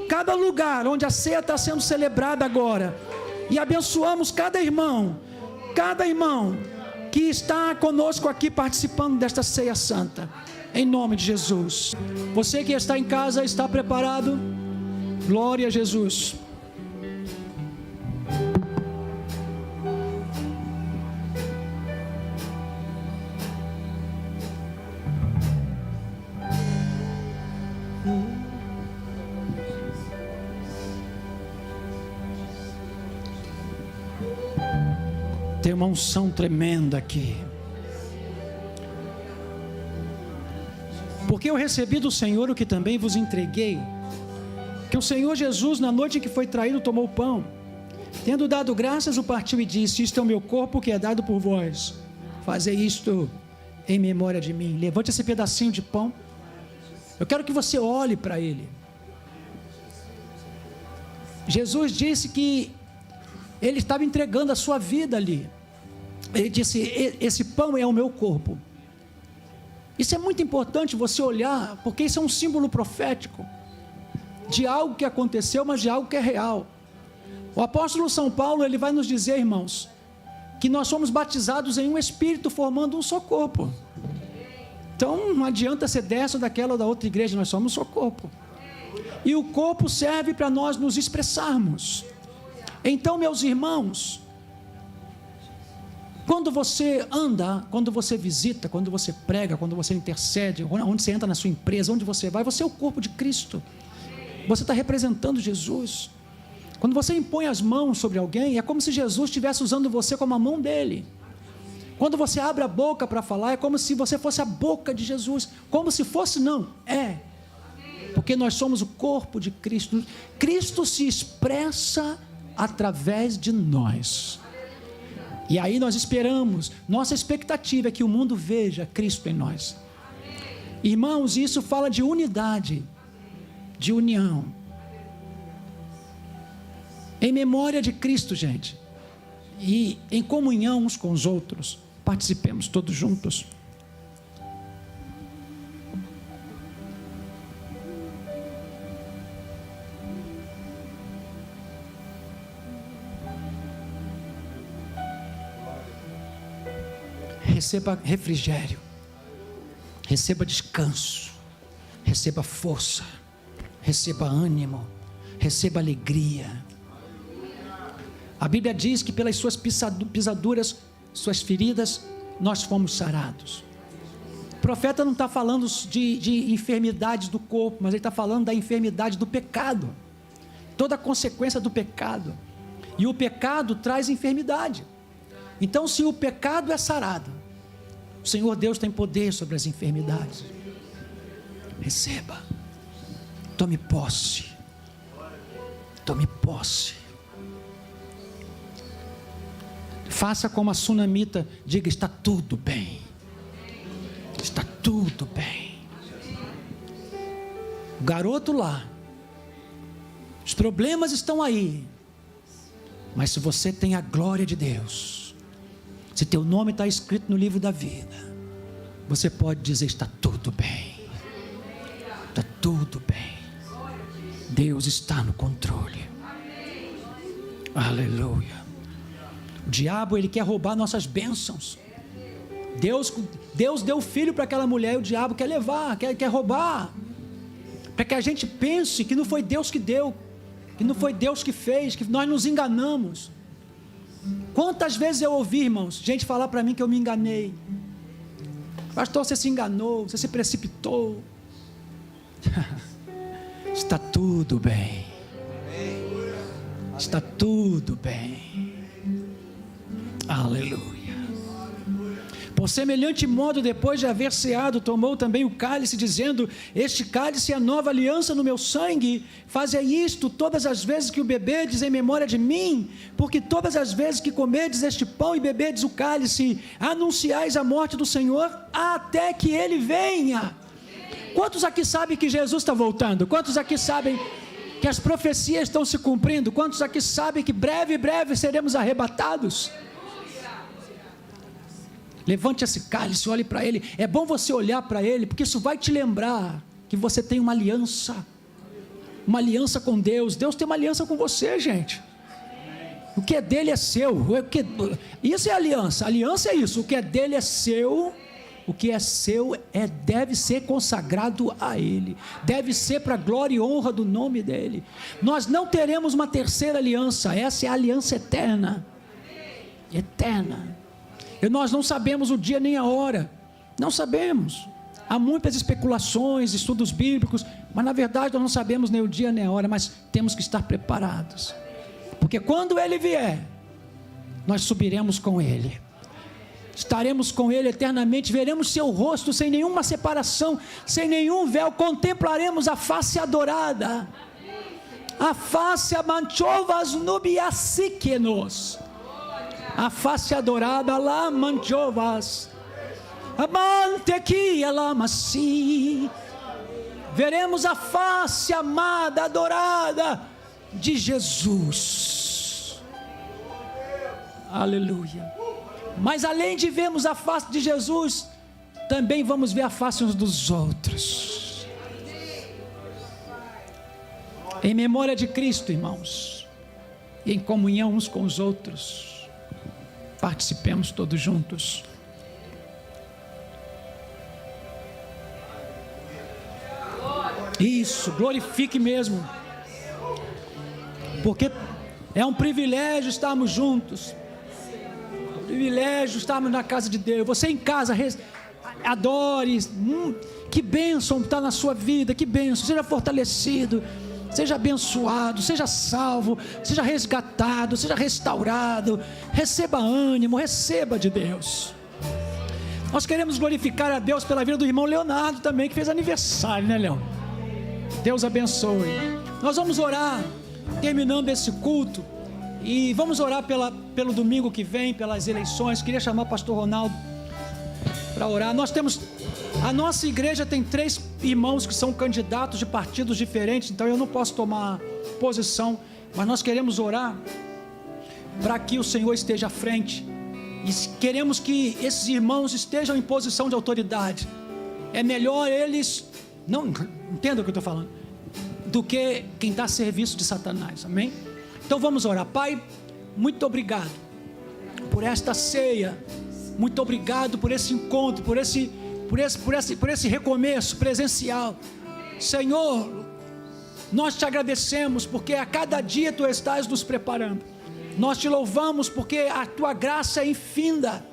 cada lugar onde a ceia está sendo celebrada agora, e abençoamos cada irmão que está conosco aqui participando desta ceia santa. Em nome de Jesus. Você que está em casa, está preparado? Glória a Jesus. Tem uma unção tremenda aqui. Porque eu recebi do Senhor o que também vos entreguei, que o Senhor Jesus, na noite em que foi traído, tomou o pão, tendo dado graças, o partiu e disse: isto é o meu corpo que é dado por vós, fazei isto em memória de mim. Levante esse pedacinho de pão, eu quero que você olhe para ele. Jesus disse que ele estava entregando a sua vida ali. Ele disse: esse pão é o meu corpo. Isso é muito importante você olhar, porque isso é um símbolo profético de algo que aconteceu, mas de algo que é real. O apóstolo São Paulo, ele vai nos dizer, irmãos, que nós somos batizados em um espírito, formando um só corpo. Então não adianta ser dessa ou daquela ou da outra igreja, nós somos um só corpo. E o corpo serve para nós nos expressarmos. Então, meus irmãos, quando você anda, quando você visita, quando você prega, quando você intercede, onde você entra na sua empresa, onde você vai, você é o corpo de Cristo. Você está representando Jesus. Quando você impõe as mãos sobre alguém, é como se Jesus estivesse usando você como a mão dele. Quando você abre a boca para falar, é como se você fosse a boca de Jesus. Como se fosse, não, é. Porque nós somos o corpo de Cristo. Cristo se expressa através de nós. E aí nós esperamos, nossa expectativa é que o mundo veja Cristo em nós. Irmãos, isso fala de unidade, de união. Em memória de Cristo, gente. E em comunhão uns com os outros, participemos todos juntos. Receba refrigério, receba descanso, receba força, receba ânimo, receba alegria. A Bíblia diz que pelas suas pisaduras, suas feridas, nós fomos sarados. O profeta não está falando de enfermidades do corpo, mas ele está falando da enfermidade do pecado, toda a consequência do pecado. E o pecado traz enfermidade. Então, se o pecado é sarado, o Senhor Deus tem poder sobre as enfermidades. Receba, tome posse, tome posse. Faça como a sunamita, diga: está tudo bem, está tudo bem. O garoto lá, os problemas estão aí, mas se você tem a glória de Deus, se teu nome está escrito no livro da vida, você pode dizer: está tudo bem, está tudo bem, Deus está no controle. Aleluia. O diabo, ele quer roubar nossas bênçãos. Deus deu o filho para aquela mulher, e o diabo quer levar, quer roubar, para que a gente pense que não foi Deus que deu, que não foi Deus que fez, que nós nos enganamos. Quantas vezes eu ouvi, irmãos, gente falar para mim que eu me enganei. Pastor, você se enganou, você se precipitou. Está tudo bem, está tudo bem. Aleluia. Por semelhante modo, depois de haver ceado, tomou também o cálice, dizendo: este cálice é a nova aliança no meu sangue. Fazei isto todas as vezes que o beberdes em memória de mim, porque todas as vezes que comerdes este pão e beberdes o cálice, anunciais a morte do Senhor até que ele venha. Quantos aqui sabem que Jesus está voltando? Quantos aqui sabem que as profecias estão se cumprindo? Quantos aqui sabem que breve seremos arrebatados? Levante esse cálice, olhe para ele. É bom você olhar para ele, porque isso vai te lembrar que você tem uma aliança com Deus. Deus tem uma aliança com você, gente. O que é dele é seu. Isso é aliança. Aliança é isso. O que é dele é seu O que é seu deve ser consagrado a Ele, deve ser para a glória e honra do nome dEle. Nós não teremos uma terceira aliança, essa é a aliança eterna. Eterna. E nós não sabemos o dia nem a hora, não sabemos. Há muitas especulações, estudos bíblicos, mas na verdade nós não sabemos nem o dia nem a hora, mas temos que estar preparados, porque quando Ele vier, nós subiremos com Ele, estaremos com Ele eternamente, veremos seu rosto sem nenhuma separação, sem nenhum véu, contemplaremos a face adorada, a face amanchovas nubiassíquenos, a face adorada lá manchovas, amantequia lá maci. Veremos a face amada, adorada de Jesus. Aleluia. Mas além de vermos a face de Jesus, também vamos ver a face uns dos outros. Em memória de Cristo, irmãos, e em comunhão uns com os outros, participemos todos juntos. Isso, glorifique mesmo, porque é um privilégio estarmos juntos, privilégio estarmos na casa de Deus. Você em casa, adore, que bênção está na sua vida, que bênção, seja fortalecido, seja abençoado, seja salvo, seja resgatado, seja restaurado, receba ânimo, receba de Deus. Nós queremos glorificar a Deus pela vida do irmão Leonardo também, que fez aniversário, né, Leão? Deus abençoe. Nós vamos orar, terminando esse culto, e vamos orar pelo domingo que vem, pelas eleições. Queria chamar o pastor Ronaldo para orar. A nossa igreja tem 3 irmãos que são candidatos de partidos diferentes, então eu não posso tomar posição, mas nós queremos orar para que o Senhor esteja à frente, e queremos que esses irmãos estejam em posição de autoridade. É melhor eles, não entenda o que eu estou falando, do que quem está a serviço de Satanás, amém? Então vamos orar. Pai, muito obrigado por esta ceia, muito obrigado por esse encontro, por esse recomeço presencial. Senhor, nós te agradecemos porque a cada dia tu estás nos preparando. Nós te louvamos porque a tua graça é infinda.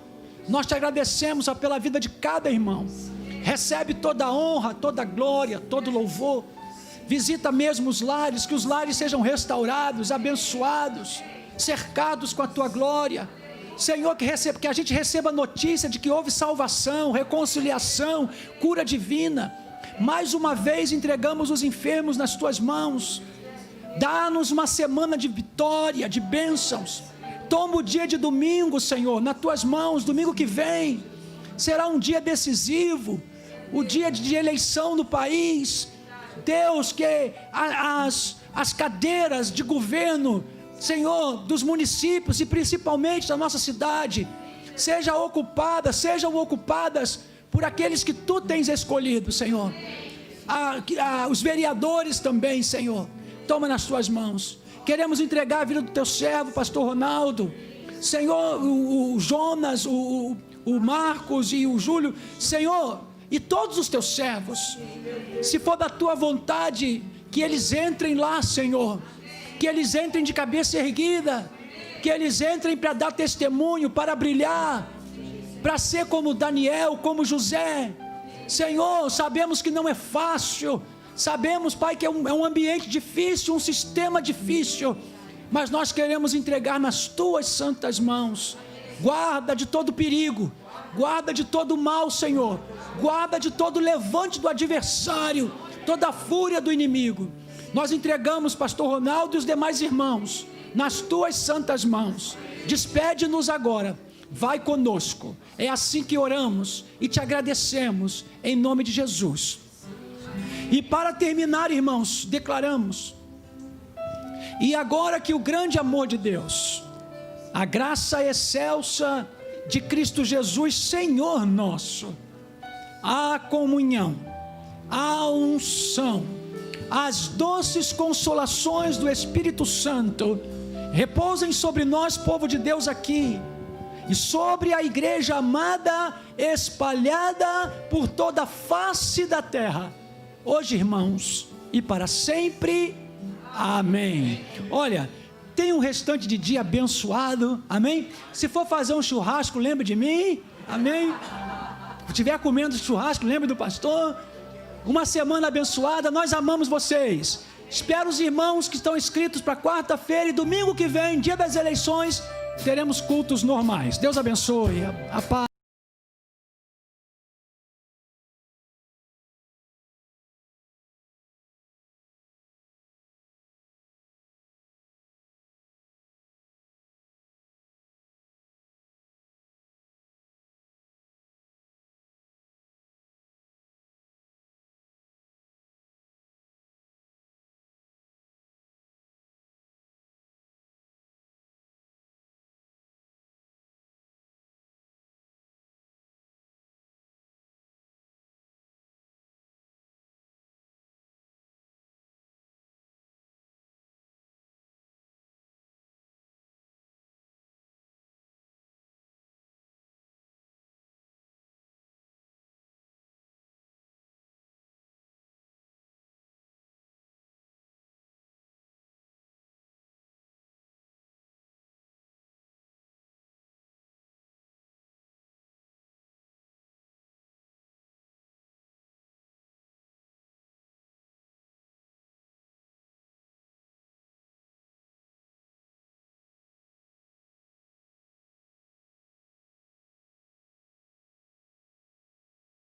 Nós te agradecemos pela vida de cada irmão. Recebe toda a honra, toda a glória, todo o louvor. Visita mesmo os lares, que os lares sejam restaurados, abençoados, cercados com a tua glória. Senhor, que a gente receba notícia de que houve salvação, reconciliação, cura divina. Mais uma vez entregamos os enfermos nas tuas mãos. Dá-nos uma semana de vitória, de bênçãos. Toma o dia de domingo, Senhor, nas tuas mãos. Domingo que vem será um dia decisivo, o dia de eleição no país. Deus, que as cadeiras de governo, Senhor, dos municípios e principalmente da nossa cidade, sejam ocupadas por aqueles que tu tens escolhido, Senhor. Os vereadores também, Senhor, toma nas tuas mãos. Queremos entregar a vida do teu servo, pastor Ronaldo, Senhor, o Jonas, o Marcos e o Júlio, Senhor, e todos os teus servos. Se for da tua vontade, que eles entrem lá, Senhor, que eles entrem de cabeça erguida, que eles entrem para dar testemunho, para brilhar, para ser como Daniel, como José. Senhor, sabemos que não é fácil, sabemos, Pai, que é um ambiente difícil, um sistema difícil, mas nós queremos entregar nas tuas santas mãos. Guarda de todo perigo, guarda de todo mal, Senhor, guarda de todo levante do adversário, toda a fúria do inimigo. Nós entregamos pastor Ronaldo e os demais irmãos nas tuas santas mãos. Despede-nos agora, vai conosco. É assim que oramos e te agradecemos em nome de Jesus. E para terminar, irmãos, declaramos: e agora que o grande amor de Deus, a graça excelsa de Cristo Jesus, Senhor nosso, a comunhão, a unção, as doces consolações do Espírito Santo repousem sobre nós, povo de Deus aqui, e sobre a igreja amada, espalhada por toda a face da terra, hoje, irmãos, e para sempre. Amém. Olha, tenha um restante de dia abençoado. Amém. Se for fazer um churrasco, lembre de mim. Amém. Se estiver comendo churrasco, lembre do pastor. Uma semana abençoada. Nós amamos vocês. Espero os irmãos que estão inscritos para quarta-feira e domingo que vem, dia das eleições, teremos cultos normais. Deus abençoe. A paz.